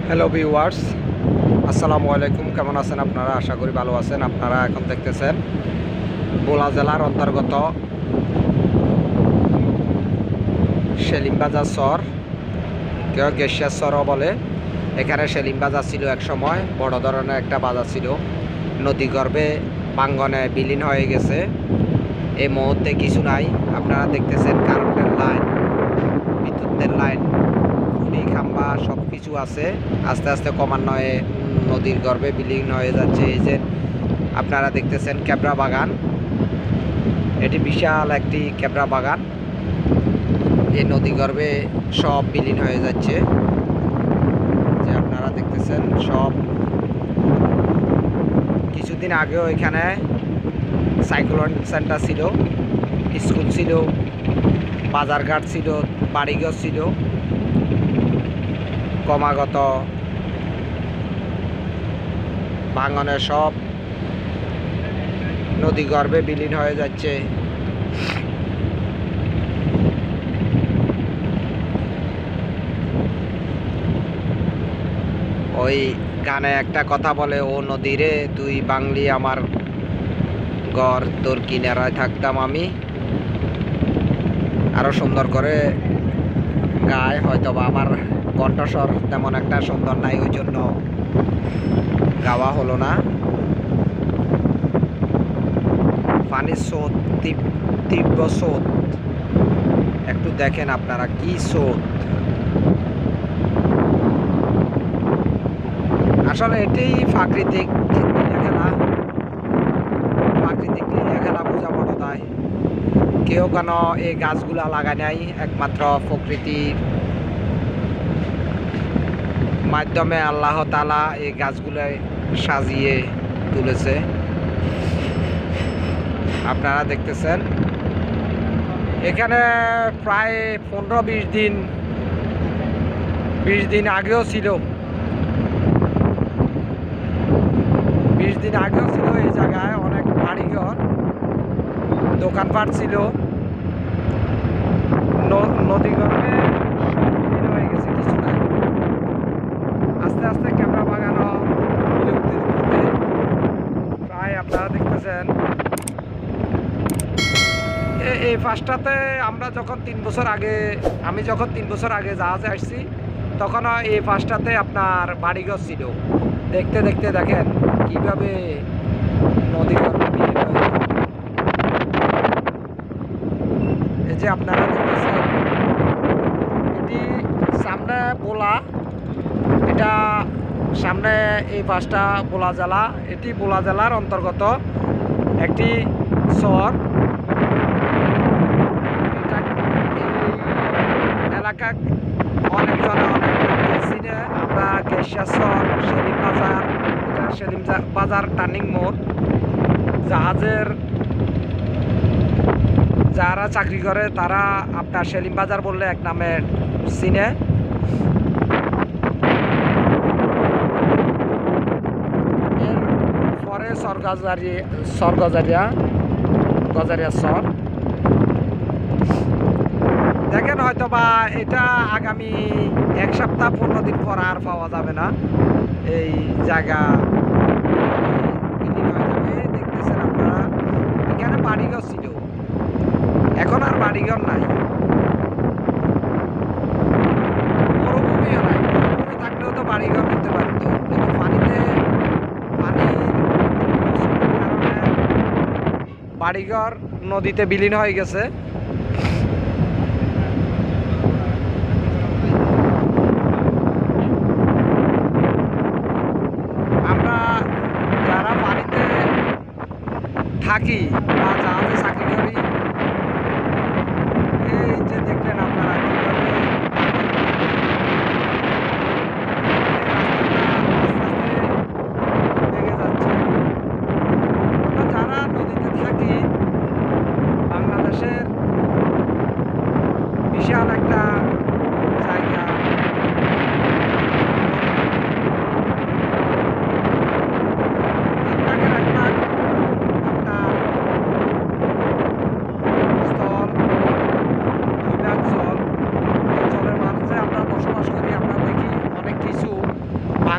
Hello viewers, আসসালামু আলাইকুম। কেমন আছেন আপনারা? আশা করি ভালো আছেন। আপনারা এখন দেখতেছেন ভোলা জেলার অন্তর্গত সেলিমবাজার চর, কেউ গেশিয়া চরও বলে। এখানে সেলিমবাজার ছিল এক সময়, বড় ধরনের একটা বাজার ছিল। নদীগর্ভে প্রাঙ্গণে বিলীন হয়ে গেছে। এই মুহূর্তে কিছু নাই। আপনারা দেখতেছেন কারেন্টের লাইন, বিদ্যুতের লাইন, খুঁটি খাম্বা সব কিছু আছে। আস্তে আস্তে ক্রমান্বয়ে নদীর গর্ভে বিলীন হয়ে যাচ্ছে। এই যে আপনারা দেখতেছেন ক্যাবরা বাগান, এটি বিশাল একটি ক্যাবরা বাগান। এই নদী গর্ভে সব বিলীন হয়ে যাচ্ছে। যে আপনারা দেখতেছেন সব। কিছুদিন আগেও এখানে সাইক্লোন সেন্টার ছিল, স্কুল ছিল, বাজারঘাট ছিল, বাড়িঘর ছিল। ক্রমাগত ভাঙনে সব নদী গর্ভে বিলীন হয়ে যাচ্ছে। ওই গানে একটা কথা বলে, ও নদীরে তুই বাংলি আমার ঘর, তোর কিনারায় থাকতাম আমি। আরো সুন্দর করে গায়, হয়তো বা আমার কণ্ঠস্বর তেমন একটা সুন্দর নাই, ওই জন্য গাওয়া হলো না। পানির স্রোত, তীব্র স্রোত, একটু দেখেন আপনারা কি স্রোত। আসলে এটি প্রাকৃতিক খেলা, প্রাকৃতিক খেলা বোঝা বড় দায়। কেউ কেন এই গাছগুলা লাগায় নাই, একমাত্র প্রকৃতির মাধ্যমে আল্লাহ তাআলা এই গাছগুলো সাজিয়ে তুলেছে। আপনারা দেখতেছেন এখানে প্রায় 15-20 দিন আগেও ছিল, 20 দিন আগেও ছিল এই জায়গায় অনেক বাড়িঘর, দোকানপাট ছিল। নদী গর্ভে বিলীন হয়ে গেছে, কিছু নাই। আস্তে আস্তে ক্যামেরা বাগানো বিলুপ্তির পথে প্রায়। আপনারা দেখতেছেন এই পাশটাতে আমরা যখন 3 বছর আগে, আমি যখন 3 বছর আগে জাহাজে আসছি, তখন এই পাশটাতে আপনার বাড়িঘর ছিল। দেখতে দেখতে দেখেন কিভাবে নদী গর্ভে বিলীন হয়ে যায়। এই যে আপনারা দেখতেছেন এটি সামনে বোলা, এটা সামনে এই পাশটা বোলা জেলা। এটি বোলা জেলার অন্তর্গত একটি চর। এলাকা অনেকজন অনেক চিনে। আমরা গেশিয়া চর, সেলিম বাজার, এটা সেলিম বাজার টার্নিং মোড়। জাহাজের যারা চাকরি করে তারা আপনার সেলিম বাজার বললে এক নামে চিনে। এরপরে গজারিয়া চর। দেখেন হয়তো বা এটা আগামী 1 সপ্তাহ 15 দিন পর আর পাওয়া যাবে না, এই জায়গা বিলীন হয়ে যাবে। দেখতেছেন আপনারা এখানে বাড়িঘর ছিল, এখন আর বাড়িঘর নাই। মরুভূমিও নাই, মরুভূমি থাকলেও তো বাড়িঘর করতে পারত, কিন্তু পানির কারণে বাড়িঘর নদীতে বিলীন হয়ে গেছে। আমরা যারা পানিতে থাকি বা জাহাজে চাকরি করি, এই যে দেখলেন আপনারা কিভাবে ভেঙে যাচ্ছে। আমরা যারা নদীতে থাকি, বাংলাদেশের বিশাল একটা জায়গা, তিন ভাগের 1 ভাগ আপনার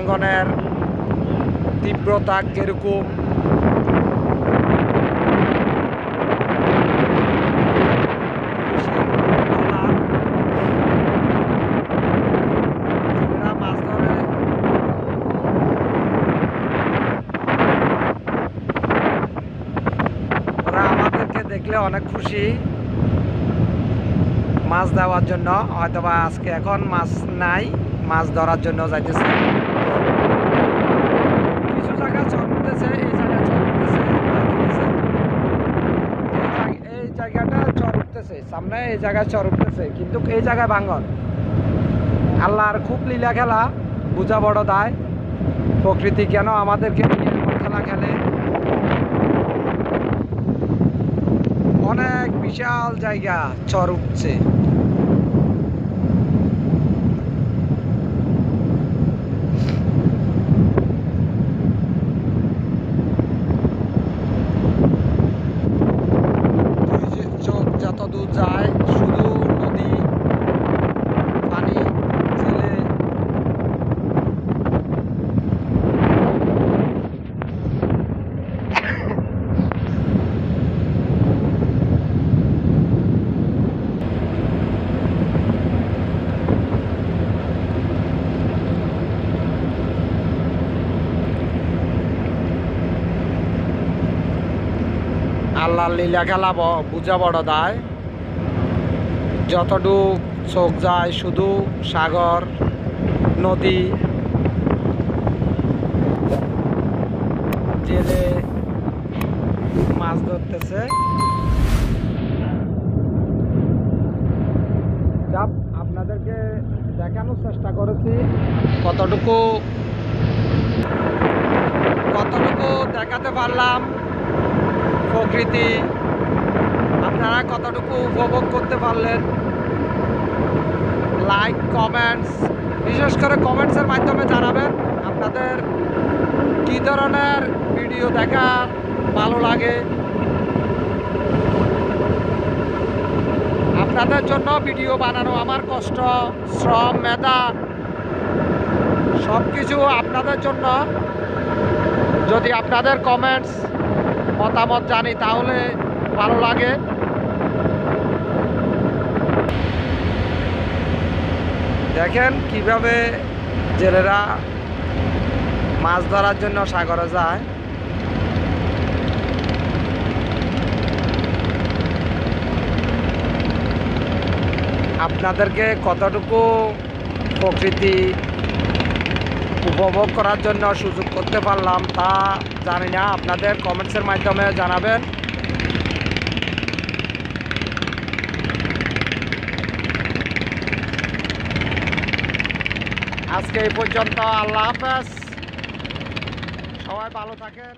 ভাঙ্গনের তীব্রতা কিরকম। মাছ ধরে ওরা আমাদেরকে দেখলে অনেক খুশি মাছ দেওয়ার জন্য, হয়তোবা আজকে এখন মাছ নাই, মাছ ধরার জন্য যাইতেছে। কিছু জায়গায় চর উঠতেছে, এই জায়গায় চর উঠতেছে, এই জায়গাটা চর উঠতেছে, সামনে এই জায়গায় চর উঠতেছে, কিন্তু এই জায়গায় ভাঙ্গন। আল্লাহর খুব লীলা খেলা, বুঝা বড় দায়। প্রকৃতি কেন আমাদেরকে নিয়ে এমন খেলা খেলে। অনেক বিশাল জায়গা চর উঠছে। চোখ যত দূর যায় শুধু নদী, পানি, ছেলে। আল্লাহর লীলা খেলা বুঝা বড় দায়। যতটুক চোখ যায় শুধু সাগর, নদী, জেলে মাছ ধরতেছে। আপনাদেরকে দেখানোর চেষ্টা করেছি কতটুকু দেখাতে পারলাম প্রকৃতি, আপনারা কতটুকু উপভোগ করতে পারলেন। লাইক, কমেন্টস, বিশেষ করে কমেন্টসের মাধ্যমে জানাবেন আপনাদের কী ধরনের ভিডিও দেখা ভালো লাগে। আপনাদের জন্য ভিডিও বানানো আমার কষ্ট, শ্রম, মেধা সব কিছু আপনাদের জন্য। যদি আপনাদের কমেন্টস, মতামত জানি তাহলে ভালো লাগে। দেখেন কিভাবে জেলেরা মাছ ধরার জন্য সাগরে যায়। আপনাদেরকে কতটুকু প্রকৃতি উপভোগ করার জন্য সুযোগ করতে পারলাম তা জানি না, আপনাদের কমেন্টসের মাধ্যমে জানাবেন। আজকে এই পর্যন্ত, আল্লাহ হাফেজ, সবাই ভালো থাকেন।